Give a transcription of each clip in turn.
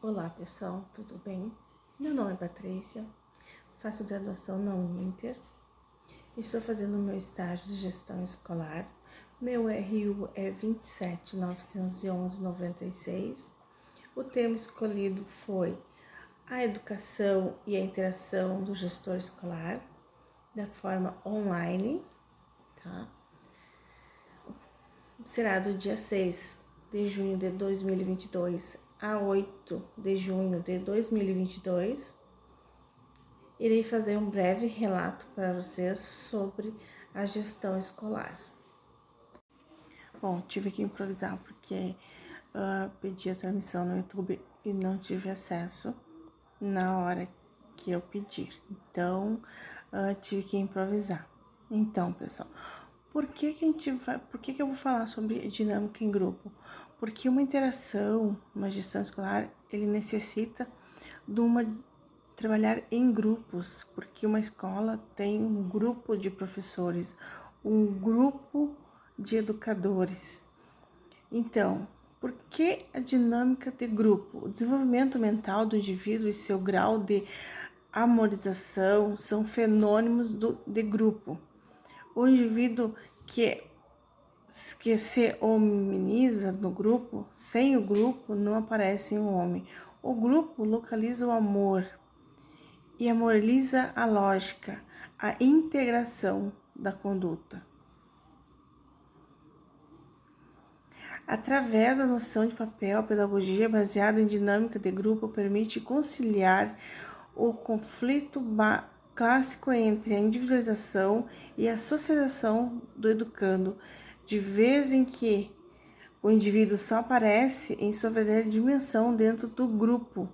Olá pessoal, tudo bem? Meu nome é Patrícia, faço graduação na Uninter, estou fazendo meu estágio de gestão escolar. Meu RU é 27911-96. O tema escolhido foi a educação e a interação do gestor escolar da forma online, tá? Será do dia 6 de junho de 2022 a 8 de junho de 2022. Irei fazer um breve relato para vocês sobre a gestão escolar. Bom, tive que improvisar porque pedi a transmissão no YouTube e não tive acesso na hora que eu pedir. Então, tive que improvisar. Então, pessoal, por que eu vou falar sobre dinâmica em grupo? Porque uma interação, uma gestão escolar, ele necessita de trabalhar em grupos, porque uma escola tem um grupo de professores, um grupo de educadores. Então, por que a dinâmica de grupo? O desenvolvimento mental do indivíduo e seu grau de amorização são fenômenos de grupo. O indivíduo que se hominiza no grupo, sem o grupo não aparece um homem. O grupo localiza o amor e amoriza a lógica, a integração da conduta. Através da noção de papel, a pedagogia baseada em dinâmica de grupo permite conciliar o conflito clássico entre a individualização e a socialização do educando, de vez em que o indivíduo só aparece em sua verdadeira dimensão dentro do grupo,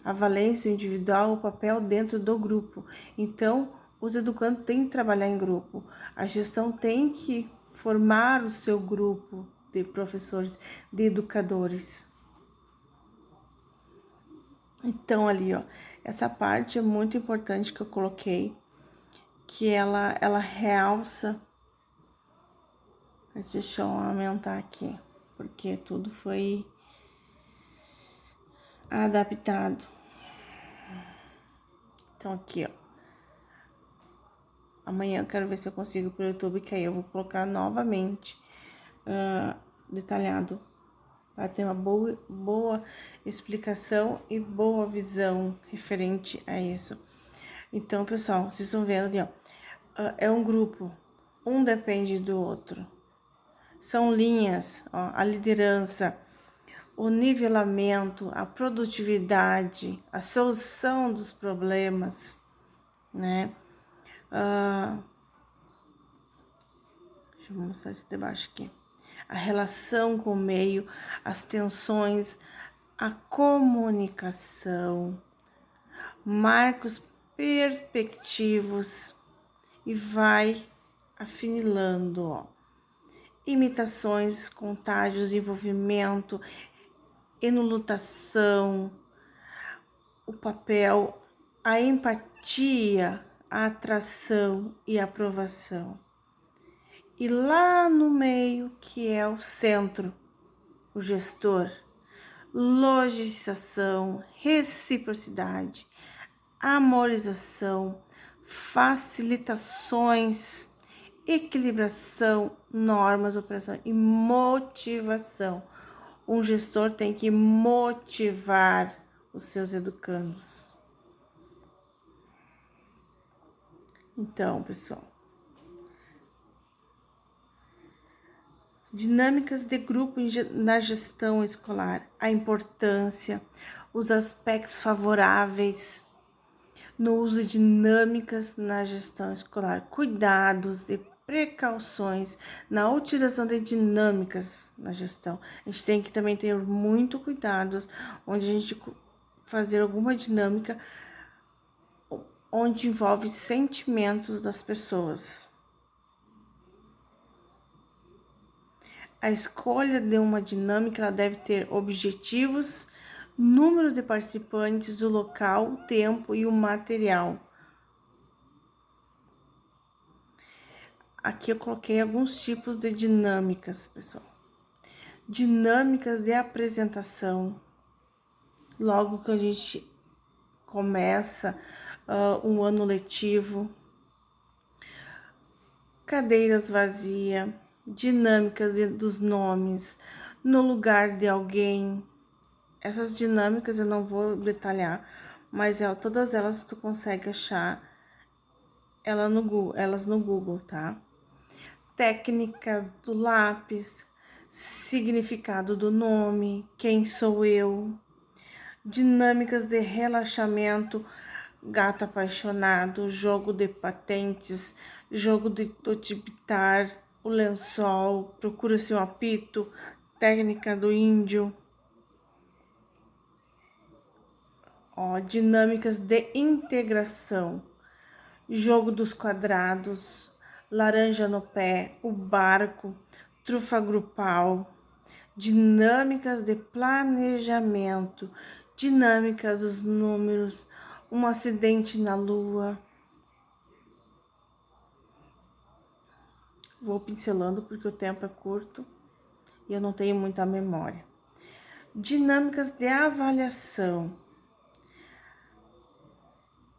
a valência individual, o papel dentro do grupo. Então, os educandos têm que trabalhar em grupo, a gestão tem que formar o seu grupo de professores, de educadores. Então, ali, ó, essa parte é muito importante que eu coloquei, que ela realça. Deixa eu aumentar aqui, porque tudo foi adaptado. Então, aqui, ó. Amanhã eu quero ver se eu consigo pro YouTube, que aí eu vou colocar novamente detalhado, para ter uma boa explicação e boa visão referente a isso. Então, pessoal, vocês estão vendo ali, ó, é um grupo, um depende do outro. São linhas, ó, a liderança, o nivelamento, a produtividade, a solução dos problemas, né? Deixa eu mostrar isso debaixo aqui. A relação com o meio, as tensões, a comunicação, marcos perspectivos e vai afinilando, ó. Imitações, contágios, envolvimento, enolutação, o papel, a empatia, a atração e a aprovação. E lá no meio, que é o centro, o gestor, logicização, reciprocidade, amorização, facilitações, equilibração, normas, operação e motivação. Um gestor tem que motivar os seus educandos. Então, pessoal, dinâmicas de grupo na gestão escolar, a importância, os aspectos favoráveis no uso de dinâmicas na gestão escolar, cuidados e precauções na utilização de dinâmicas na gestão. A gente tem que também ter muito cuidados onde a gente fazer alguma dinâmica onde envolve sentimentos das pessoas. A escolha de uma dinâmica ela deve ter objetivos, números de participantes, o local, o tempo e o material. Aqui eu coloquei alguns tipos de dinâmicas, pessoal. Dinâmicas de apresentação, logo que a gente começa um ano letivo, cadeiras vazias, dinâmicas dos nomes, no lugar de alguém. Essas dinâmicas eu não vou detalhar, mas todas elas tu consegue achar elas no Google, tá? Técnica do lápis, significado do nome, quem sou eu, dinâmicas de relaxamento, gato apaixonado, jogo de patentes, jogo de totipitar, o lençol, procura-se um apito, técnica do índio. Ó, dinâmicas de integração, jogo dos quadrados, laranja no pé, o barco, trufa grupal, dinâmicas de planejamento, dinâmica dos números, um acidente na lua. Vou pincelando porque o tempo é curto e eu não tenho muita memória. Dinâmicas de avaliação,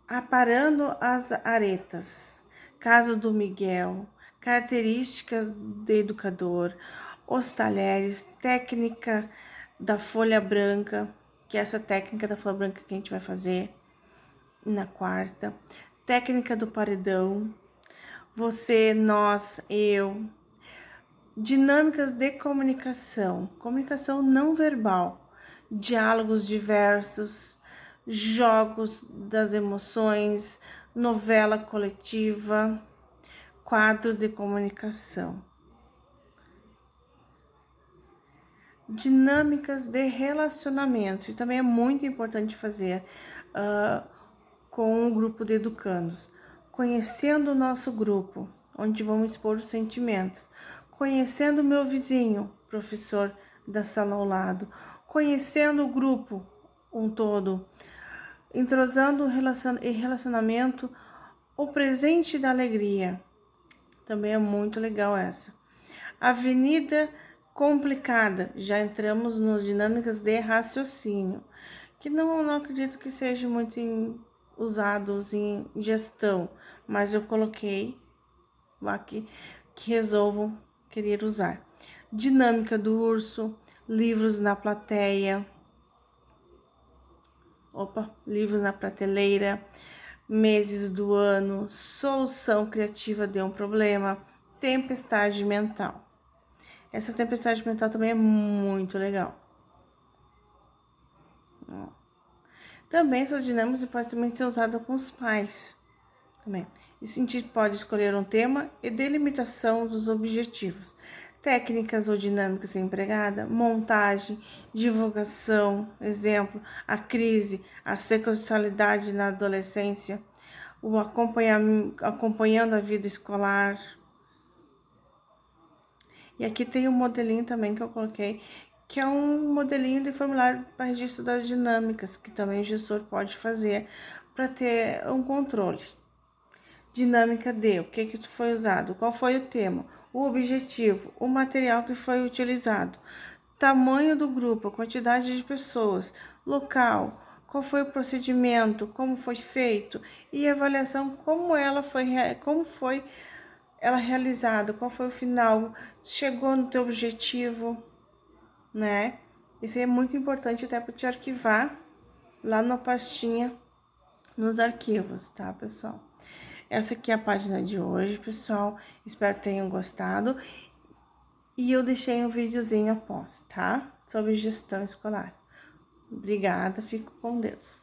aparando as aretas, caso do Miguel, características do educador, os talheres, técnica da folha branca, que é essa técnica da folha branca que a gente vai fazer na quarta, técnica do paredão, você, nós, eu, dinâmicas de comunicação, comunicação não verbal, diálogos diversos, jogos das emoções, novela coletiva, quadros de comunicação. Dinâmicas de relacionamentos, isso também é muito importante fazer com o grupo de educandos. Conhecendo o nosso grupo, onde vamos expor os sentimentos. Conhecendo o meu vizinho, professor da sala ao lado. Conhecendo o grupo um todo. Entrosando o relacionamento, o presente da alegria. Também é muito legal essa. Avenida complicada, já entramos nas dinâmicas de raciocínio, que não acredito que seja muito usados em gestão, mas eu coloquei aqui que resolvam querer usar. Dinâmica do urso, livros na plateia, livros na prateleira, meses do ano, solução criativa de um problema, tempestade mental. Essa tempestade mental também é muito legal. Também essas dinâmicas podem também ser usadas com os pais. Também. Isso a gente pode escolher um tema e delimitação dos objetivos. Técnicas ou dinâmicas empregada, montagem, divulgação, exemplo, a crise, a sexualidade na adolescência, o acompanhando a vida escolar. E aqui tem um modelinho também que eu coloquei, que é um modelinho de formulário para registro das dinâmicas, que também o gestor pode fazer para ter um controle. Dinâmica de o que foi usado, qual foi o tema, o objetivo, o material que foi utilizado, tamanho do grupo, a quantidade de pessoas, local, qual foi o procedimento, como foi feito e avaliação como foi ela realizada, qual foi o final, chegou no teu objetivo, né? Isso é muito importante até para te arquivar lá na pastinha nos arquivos, tá, pessoal? Essa aqui é a página de hoje, pessoal. Espero que tenham gostado. E eu deixei um videozinho após, tá? Sobre gestão escolar. Obrigada, fico com Deus.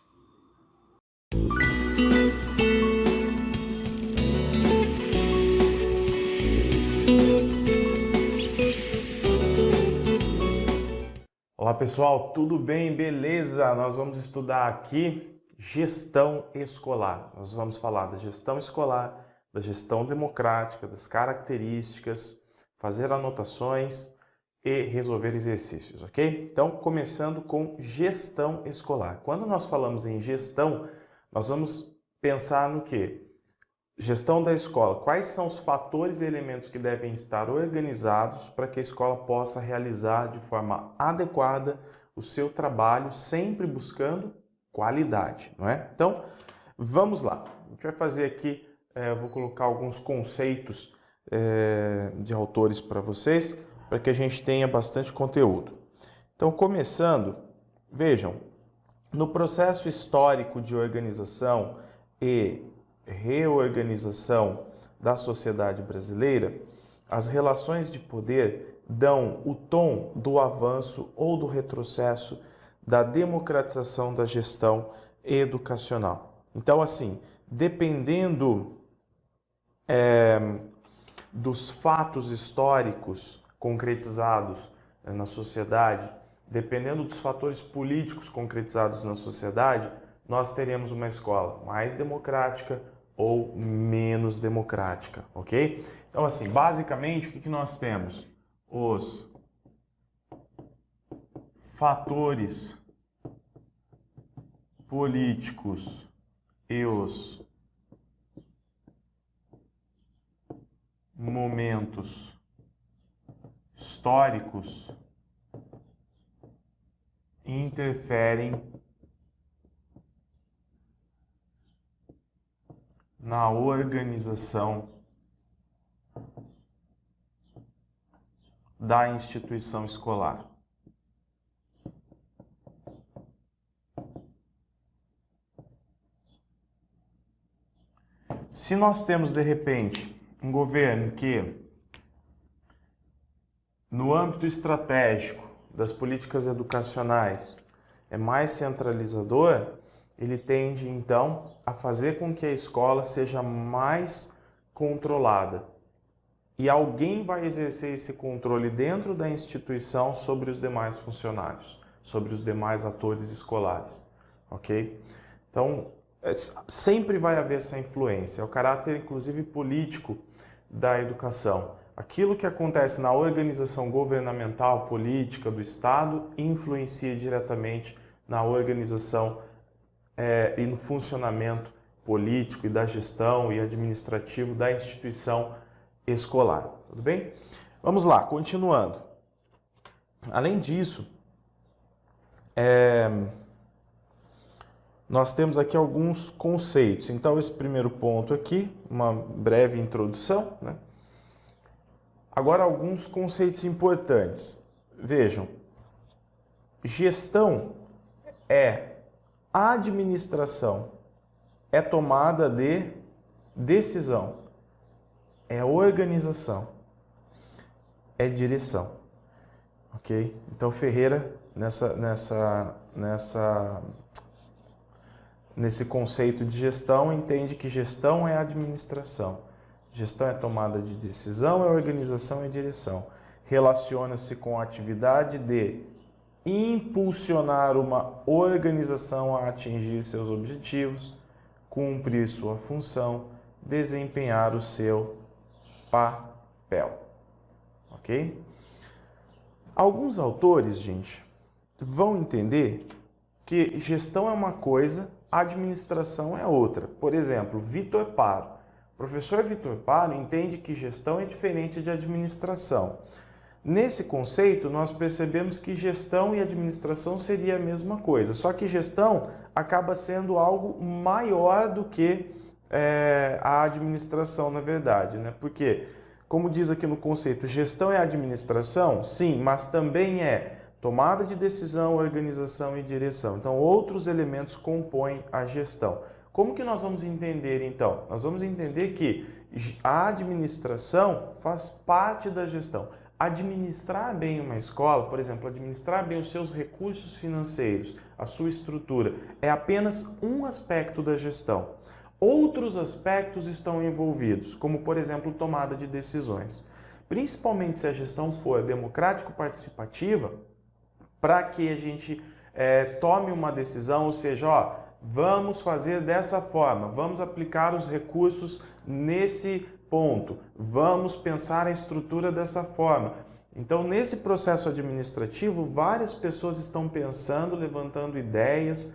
Olá pessoal, tudo bem? Beleza? Nós vamos estudar aqui gestão escolar. Nós vamos falar da gestão escolar, da gestão democrática, das características, fazer anotações e resolver exercícios, ok? Então, começando com gestão escolar. Quando nós falamos em gestão, nós vamos pensar no quê? Gestão da escola. Quais são os fatores e elementos que devem estar organizados para que a escola possa realizar de forma adequada o seu trabalho, sempre buscando qualidade, não é? Então, vamos lá. A gente vai fazer aqui, eu vou colocar alguns conceitos de autores para vocês, para que a gente tenha bastante conteúdo. Então, começando, vejam, no processo histórico de organização e reorganização da sociedade brasileira, as relações de poder dão o tom do avanço ou do retrocesso da democratização da gestão educacional. Então, assim, dependendo dos fatos históricos concretizados na sociedade, dependendo dos fatores políticos concretizados na sociedade, nós teremos uma escola mais democrática ou menos democrática, ok? Então, assim, basicamente, o que nós temos? Os fatores políticos e os momentos históricos interferem na organização da instituição escolar. Se nós temos, de repente, um governo que, no âmbito estratégico das políticas educacionais, é mais centralizador, ele tende, então, a fazer com que a escola seja mais controlada. E alguém vai exercer esse controle dentro da instituição sobre os demais funcionários, sobre os demais atores escolares, ok? Então, sempre vai haver essa influência, é o caráter, inclusive, político da educação. Aquilo que acontece na organização governamental, política do Estado, influencia diretamente na organização e no funcionamento político e da gestão e administrativo da instituição escolar. Tudo bem? Vamos lá, continuando. Além disso, nós temos aqui alguns conceitos. Então, esse primeiro ponto aqui, uma breve introdução, né? Agora, alguns conceitos importantes. Vejam, gestão é administração, é tomada de decisão, é organização, é direção, ok? Então, Ferreira, nesse conceito de gestão, entende que gestão é administração. Gestão é tomada de decisão, é organização, é direção. Relaciona-se com a atividade de impulsionar uma organização a atingir seus objetivos, cumprir sua função, desempenhar o seu papel. Ok? Alguns autores, gente, vão entender que gestão é uma coisa, administração é outra. Por exemplo, Vitor Paro. O professor Vitor Paro entende que gestão é diferente de administração. Nesse conceito, nós percebemos que gestão e administração seria a mesma coisa, só que gestão acaba sendo algo maior do que a administração, na verdade, né? Porque, como diz aqui no conceito, gestão é administração? Sim, mas também é tomada de decisão, organização e direção. Então, outros elementos compõem a gestão. Como que nós vamos entender, então? Nós vamos entender que a administração faz parte da gestão. Administrar bem uma escola, por exemplo, administrar bem os seus recursos financeiros, a sua estrutura, é apenas um aspecto da gestão. Outros aspectos estão envolvidos, como, por exemplo, tomada de decisões. Principalmente se a gestão for democrático-participativa, para que a gente tome uma decisão, ou seja, vamos fazer dessa forma, vamos aplicar os recursos nesse ponto, vamos pensar a estrutura dessa forma. Então, nesse processo administrativo, várias pessoas estão pensando, levantando ideias,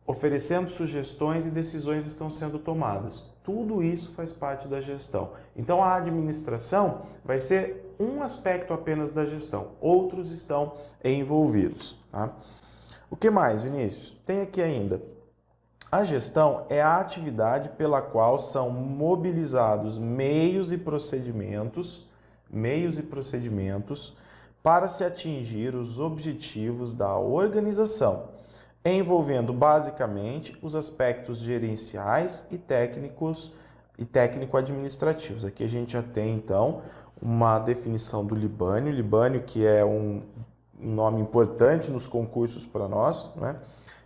oferecendo sugestões e decisões estão sendo tomadas. Tudo isso faz parte da gestão. Então, a administração vai ser um aspecto apenas da gestão, outros estão envolvidos. Tá? O que mais, Vinícius? Tem aqui ainda. A gestão é a atividade pela qual são mobilizados meios e procedimentos para se atingir os objetivos da organização, envolvendo basicamente os aspectos gerenciais e técnico-administrativos. Aqui a gente já tem então uma definição do Libânio. Libânio, que é um nome importante nos concursos para nós, né?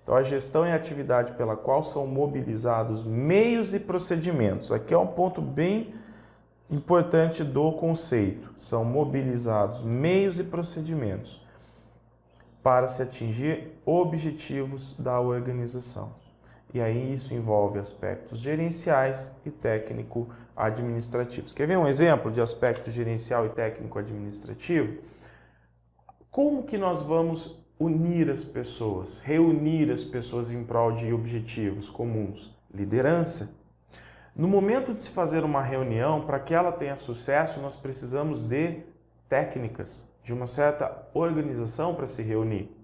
Então, a gestão é a atividade pela qual são mobilizados meios e procedimentos. Aqui é um ponto bem importante do conceito. São mobilizados meios e procedimentos para se atingir objetivos da organização. E aí isso envolve aspectos gerenciais e técnico-administrativos. Quer ver um exemplo de aspecto gerencial e técnico-administrativo? Como que nós vamos unir as pessoas, reunir as pessoas em prol de objetivos comuns? Liderança. No momento de se fazer uma reunião, para que ela tenha sucesso, nós precisamos de técnicas, de uma certa organização para se reunir.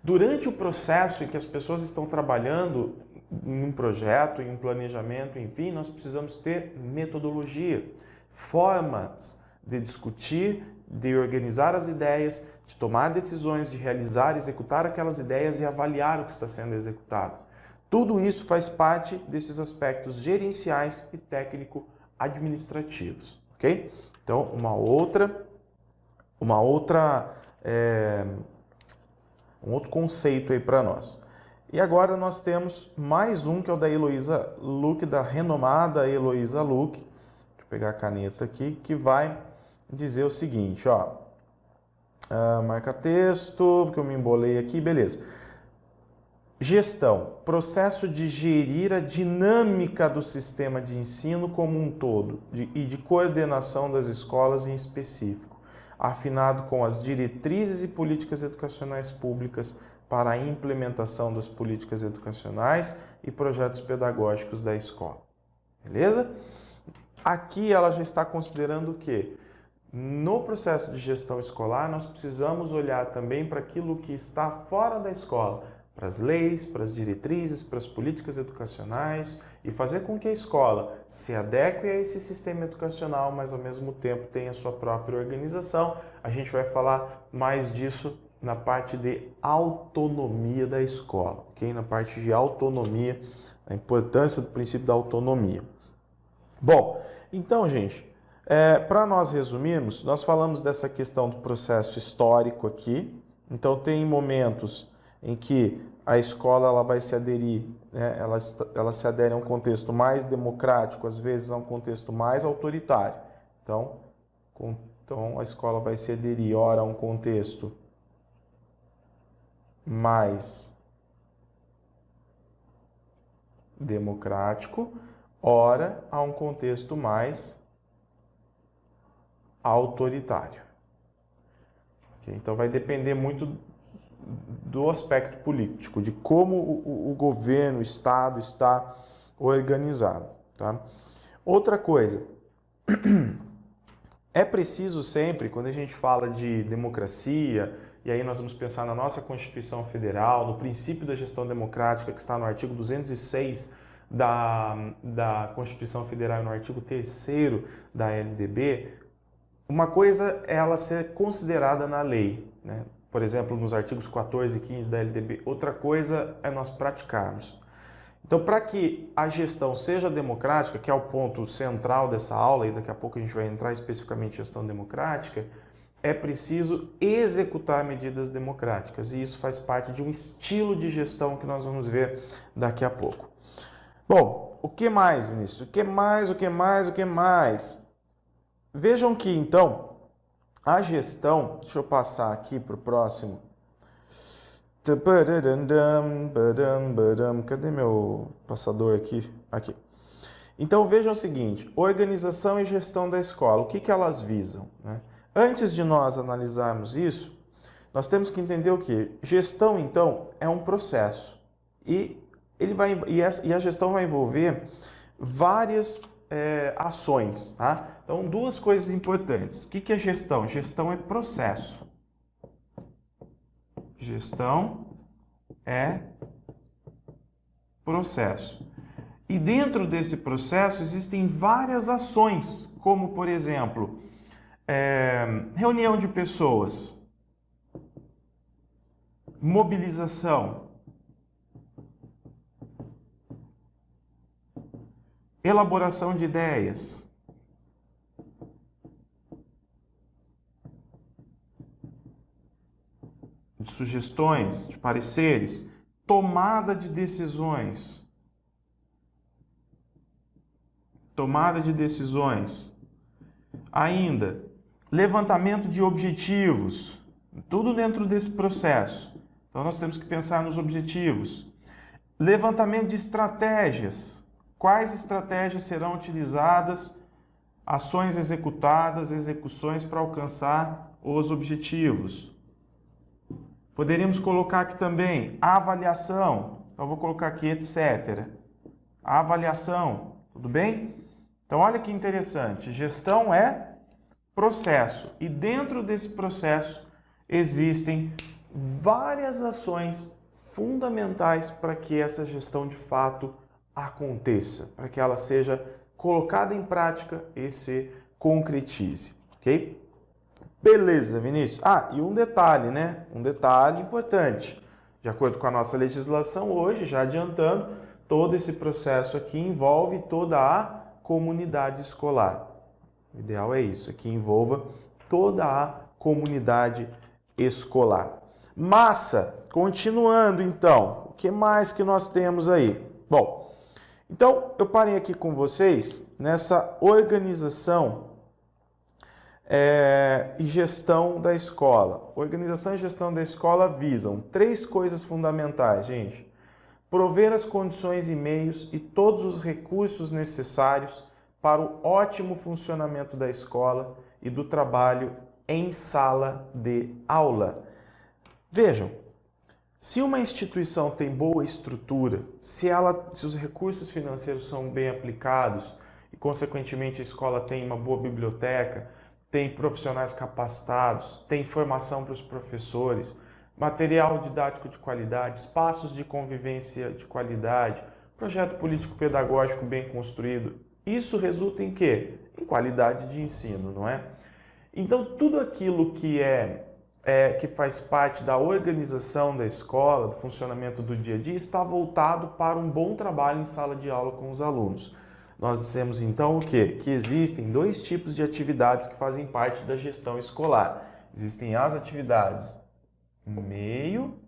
Durante o processo em que as pessoas estão trabalhando em um projeto, em um planejamento, enfim, nós precisamos ter metodologia, formas de discutir, de organizar as ideias, de tomar decisões, de realizar, executar aquelas ideias e avaliar o que está sendo executado. Tudo isso faz parte desses aspectos gerenciais e técnico-administrativos, ok? Então, um outro conceito aí para nós. E agora nós temos mais um, que é o da Heloísa Luque, da renomada Heloísa Luque. Deixa eu pegar a caneta aqui, que vai dizer o seguinte, ó. Marca texto, porque eu me embolei aqui, beleza. Gestão, processo de gerir a dinâmica do sistema de ensino como um todo e de coordenação das escolas em específico, afinado com as diretrizes e políticas educacionais públicas para a implementação das políticas educacionais e projetos pedagógicos da escola. Beleza? Aqui ela já está considerando o quê? No processo de gestão escolar, nós precisamos olhar também para aquilo que está fora da escola, para as leis, para as diretrizes, para as políticas educacionais e fazer com que a escola se adeque a esse sistema educacional, mas ao mesmo tempo tenha sua própria organização. A gente vai falar mais disso na parte de autonomia da escola, ok? Na parte de autonomia, a importância do princípio da autonomia. Bom, então, gente, para nós resumirmos, nós falamos dessa questão do processo histórico aqui. Então, tem momentos em que a escola ela vai se aderir, né, ela se adere a um contexto mais democrático, às vezes a um contexto mais autoritário. Então a escola vai se aderir, ora, a um contexto mais democrático, ora, a um contexto mais autoritário. Okay? Então vai depender muito do aspecto político, de como o governo, o Estado está organizado. Tá? Outra coisa, é preciso sempre, quando a gente fala de democracia, e aí nós vamos pensar na nossa Constituição Federal, no princípio da gestão democrática que está no artigo 206 da Constituição Federal e no artigo 3º da LDB, uma coisa é ela ser considerada na lei, né? Por exemplo, nos artigos 14 e 15 da LDB. Outra coisa é nós praticarmos. Então, para que a gestão seja democrática, que é o ponto central dessa aula, e daqui a pouco a gente vai entrar especificamente em gestão democrática, é preciso executar medidas democráticas. E isso faz parte de um estilo de gestão que nós vamos ver daqui a pouco. Bom, o que mais, Vinícius? O que mais? Vejam que, então, a gestão, deixa eu passar aqui para o próximo. Cadê meu passador aqui? Aqui. Então vejam o seguinte, organização e gestão da escola, o que elas visam, né? Antes de nós analisarmos isso, nós temos que entender o que? Gestão, então, é um processo. E a gestão vai envolver várias ações, tá? Então, duas coisas importantes. O que é gestão? Gestão é processo. Gestão é processo. E dentro desse processo existem várias ações, como, por exemplo, reunião de pessoas, mobilização, elaboração de ideias, de sugestões, de pareceres, tomada de decisões. Ainda, levantamento de objetivos, tudo dentro desse processo. Então, nós temos que pensar nos objetivos. Levantamento de estratégias. Quais estratégias serão utilizadas, ações executadas, execuções para alcançar os objetivos. Poderíamos colocar aqui também a avaliação. Então, eu vou colocar aqui, etc. A avaliação, tudo bem? Então, olha que interessante. Gestão é processo. E dentro desse processo existem várias ações fundamentais para que essa gestão de fato aconteça, para que ela seja colocada em prática e se concretize, ok? Beleza, Vinícius. E um detalhe, né? Um detalhe importante. De acordo com a nossa legislação hoje, já adiantando, todo esse processo aqui envolve toda a comunidade escolar. O ideal é isso, que envolva toda a comunidade escolar. Massa, continuando então, o que mais que nós temos aí? Bom, então eu parei aqui com vocês nessa organização e gestão da escola. Organização e gestão da escola visam 3 coisas fundamentais, gente. Prover as condições e meios e todos os recursos necessários para o ótimo funcionamento da escola e do trabalho em sala de aula. Vejam, se uma instituição tem boa estrutura, se os recursos financeiros são bem aplicados e, consequentemente, a escola tem uma boa biblioteca, tem profissionais capacitados, tem formação para os professores, material didático de qualidade, espaços de convivência de qualidade, projeto político-pedagógico bem construído, isso resulta em quê? Em qualidade de ensino, não é? Então, tudo aquilo que que faz parte da organização da escola, do funcionamento do dia a dia, está voltado para um bom trabalho em sala de aula com os alunos. Nós dissemos então o quê? Que existem 2 tipos de atividades que fazem parte da gestão escolar. Existem as atividades meio,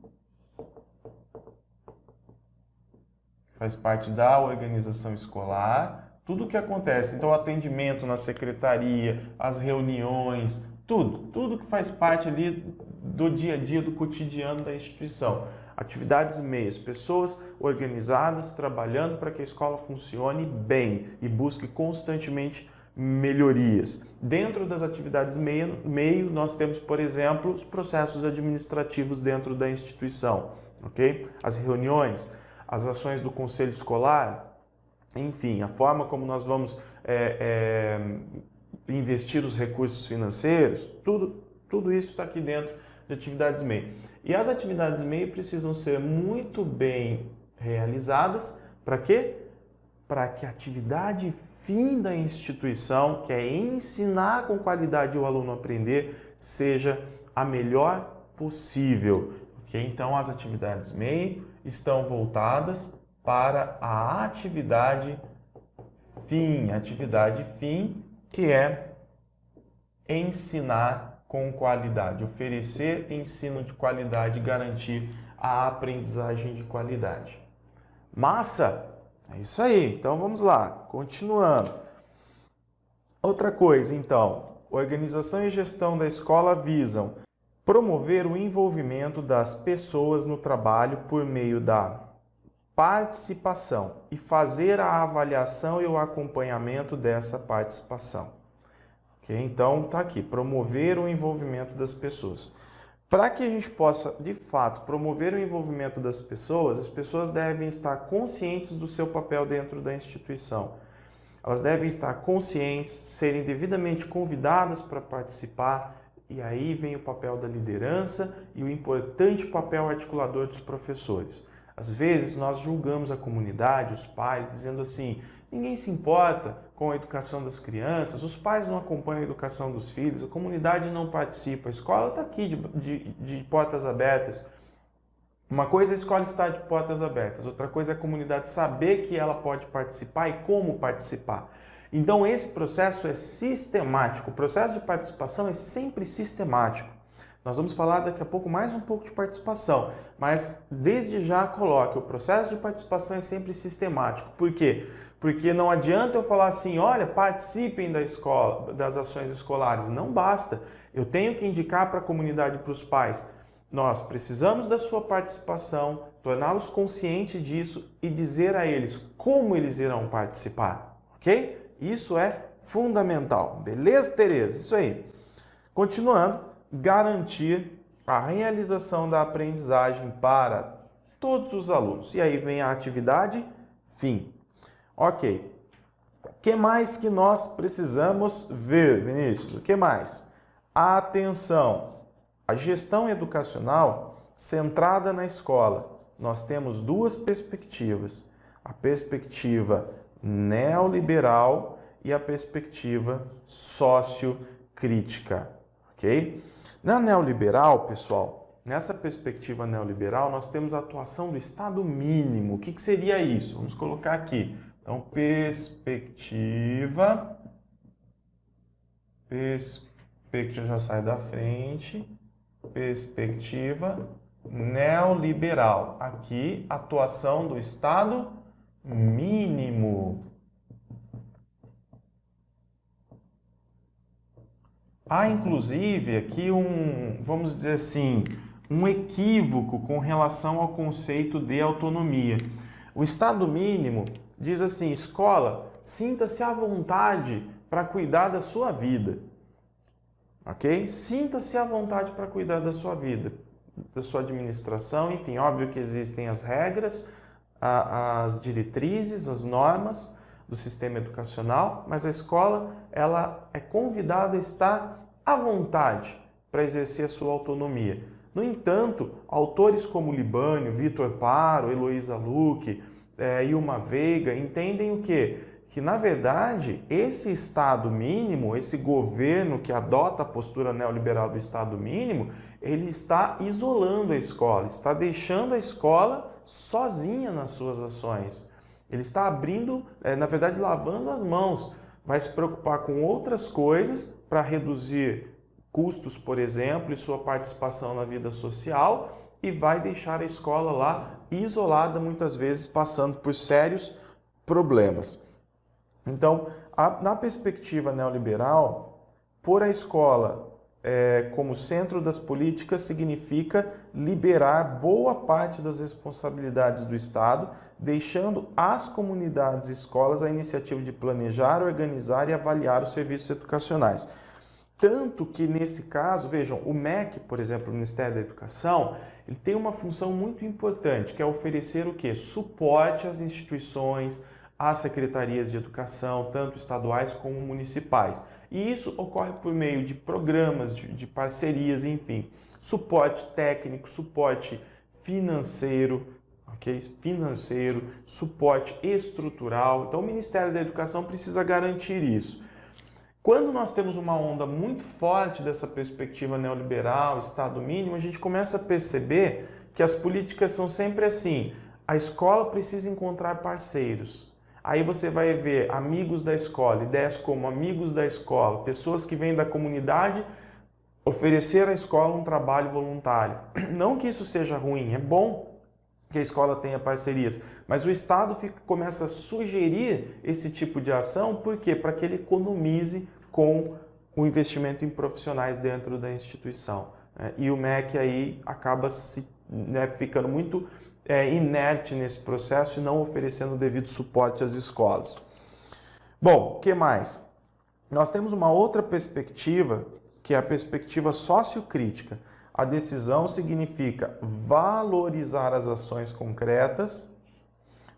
faz parte da organização escolar, tudo o que acontece, então o atendimento na secretaria, as reuniões, tudo que faz parte ali do dia a dia, do cotidiano da instituição. Atividades meias, pessoas organizadas, trabalhando para que a escola funcione bem e busque constantemente melhorias. Dentro das atividades meio, nós temos, por exemplo, os processos administrativos dentro da instituição, ok? As reuniões, as ações do conselho escolar, enfim, a forma como nós vamos investir os recursos financeiros, tudo isso está aqui dentro de atividades meio. E as atividades meio precisam ser muito bem realizadas, para quê? Para que a atividade fim da instituição, que é ensinar com qualidade o aluno a aprender, seja a melhor possível. Okay? Então, as atividades meio estão voltadas para a atividade fim, que é ensinar com qualidade, oferecer ensino de qualidade, garantir a aprendizagem de qualidade. Massa? É isso aí. Então vamos lá, continuando. Outra coisa, então, organização e gestão da escola visam promover o envolvimento das pessoas no trabalho por meio da participação e fazer a avaliação e o acompanhamento dessa participação. Okay? Então, está aqui, promover o envolvimento das pessoas. Para que a gente possa, de fato, promover o envolvimento das pessoas, as pessoas devem estar conscientes do seu papel dentro da instituição. elas devem estar conscientes, serem devidamente convidadas para participar, e aí vem o papel da liderança e o importante papel articulador dos professores. Às vezes nós julgamos a comunidade, os pais, dizendo assim: ninguém se importa com a educação das crianças, os pais não acompanham a educação dos filhos, a comunidade não participa, a escola está aqui de portas abertas. Uma coisa é a escola estar de portas abertas, outra coisa é a comunidade saber que ela pode participar e como participar. Então esse processo é sistemático, o processo de participação é sempre sistemático. Nós vamos falar daqui a pouco mais um pouco de participação, mas desde já coloque, o processo de participação é sempre sistemático. Por quê? Porque não adianta eu falar assim: olha, participem da escola, das ações escolares. Não basta. Eu tenho que indicar para a comunidade e para os pais: nós precisamos da sua participação, torná-los conscientes disso e dizer a eles como eles irão participar, ok? Isso é fundamental. Beleza, Tereza? Isso aí. Continuando, garantir a realização da aprendizagem para todos os alunos. E aí vem a atividade fim. Ok. O que mais que nós precisamos ver, Vinícius? O que mais? Atenção! A gestão educacional centrada na escola. Nós temos duas perspectivas. A perspectiva neoliberal e a perspectiva sociocrítica, ok? Na neoliberal, pessoal, nessa perspectiva neoliberal, nós temos a atuação do Estado mínimo. O que seria isso? Vamos colocar aqui. Então, perspectiva já sai da frente, perspectiva neoliberal. Aqui, atuação do Estado mínimo. Há, inclusive, aqui vamos dizer assim, um equívoco com relação ao conceito de autonomia. O Estado mínimo diz assim: escola, sinta-se à vontade para cuidar da sua vida. Ok? Sinta-se à vontade para cuidar da sua vida, da sua administração, enfim, óbvio que existem as regras, as diretrizes, as normas do sistema educacional, mas a escola ela é convidada a estar à vontade para exercer a sua autonomia. No entanto, autores como Libânio, Vitor Paro, Heloísa Luque, Ilma Veiga entendem o quê? Que, na verdade, esse Estado mínimo, esse governo que adota a postura neoliberal do Estado mínimo, ele está isolando a escola, está deixando a escola sozinha nas suas ações. Ele está abrindo, na verdade, lavando as mãos. Vai se preocupar com outras coisas para reduzir custos, por exemplo, e sua participação na vida social, e vai deixar a escola lá isolada, muitas vezes passando por sérios problemas. Então, na perspectiva neoliberal, pôr a escola como centro das políticas significa liberar boa parte das responsabilidades do Estado, deixando às comunidades e escolas a iniciativa de planejar, organizar e avaliar os serviços educacionais. Tanto que, nesse caso, vejam, o MEC, por exemplo, o Ministério da Educação, ele tem uma função muito importante, que é oferecer o quê? Suporte às instituições, às secretarias de educação, tanto estaduais como municipais. E isso ocorre por meio de programas, de parcerias, enfim, suporte técnico, suporte financeiro, ok? Financeiro, suporte estrutural. Então, o Ministério da Educação precisa garantir isso. Quando nós temos uma onda muito forte dessa perspectiva neoliberal, Estado mínimo, a gente começa a perceber que as políticas são sempre assim: a escola precisa encontrar parceiros. Aí você vai ver amigos da escola, ideias como amigos da escola, pessoas que vêm da comunidade oferecer à escola um trabalho voluntário. Não que isso seja ruim, é bom que a escola tenha parcerias, mas o Estado começa a sugerir esse tipo de ação, por quê? Para que ele economize com o investimento em profissionais dentro da instituição. E o MEC aí acaba ficando muito inerte nesse processo e não oferecendo o devido suporte às escolas. Bom, o que mais? Nós temos uma outra perspectiva, que é a perspectiva sociocrítica. A decisão significa valorizar as ações concretas,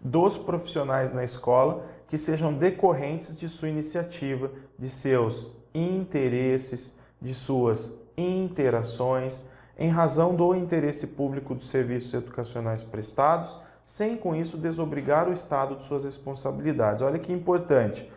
dos profissionais na escola que sejam decorrentes de sua iniciativa, de seus interesses, de suas interações, em razão do interesse público dos serviços educacionais prestados, sem com isso desobrigar o Estado de suas responsabilidades. Olha que importante,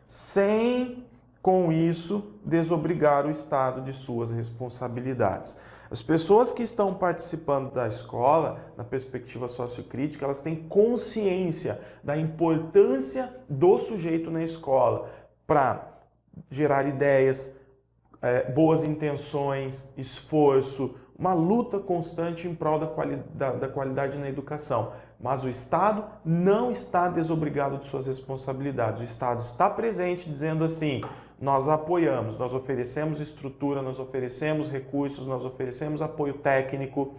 sem com isso desobrigar o Estado de suas responsabilidades. As pessoas que estão participando da escola, na perspectiva sociocrítica, elas têm consciência da importância do sujeito na escola para gerar ideias, boas intenções, esforço, uma luta constante em prol da qualidade na educação. Mas o Estado não está desobrigado de suas responsabilidades. O Estado está presente dizendo assim: nós apoiamos, nós oferecemos estrutura, nós oferecemos recursos, nós oferecemos apoio técnico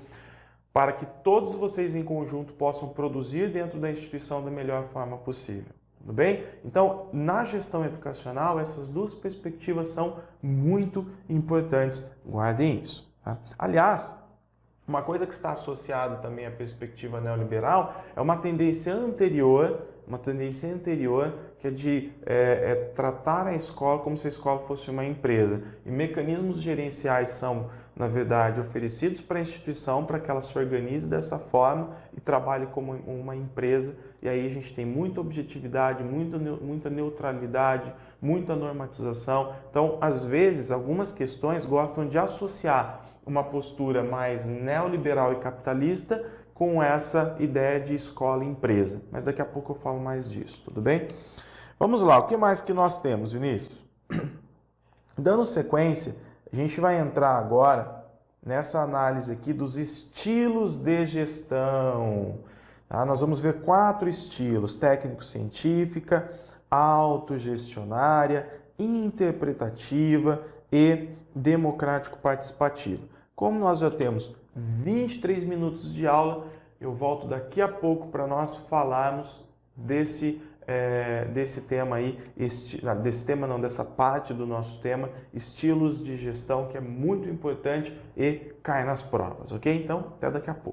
para que todos vocês em conjunto possam produzir dentro da instituição da melhor forma possível. Tudo bem? Então, na gestão educacional, essas duas perspectivas são muito importantes. Guardem isso. Tá? Aliás, uma coisa que está associada também à perspectiva neoliberal é uma tendência anterior que é de tratar a escola como se a escola fosse uma empresa. E mecanismos gerenciais são, na verdade, oferecidos para a instituição para que ela se organize dessa forma e trabalhe como uma empresa. E aí a gente tem muita objetividade, muita neutralidade, muita normatização. Então, às vezes, algumas questões gostam de associar uma postura mais neoliberal e capitalista com essa ideia de escola e empresa. Mas daqui a pouco eu falo mais disso, tudo bem? Vamos lá, o que mais que nós temos, Vinícius? Dando sequência, a gente vai entrar agora nessa análise aqui dos estilos de gestão. Tá? Nós vamos ver 4 estilos: técnico-científica, autogestionária, interpretativa e democrático-participativa. Como nós já temos 23 minutos de aula, eu volto daqui a pouco para nós falarmos desse tema aí, dessa parte do nosso tema, estilos de gestão, que é muito importante e cai nas provas, ok? Então, até daqui a pouco.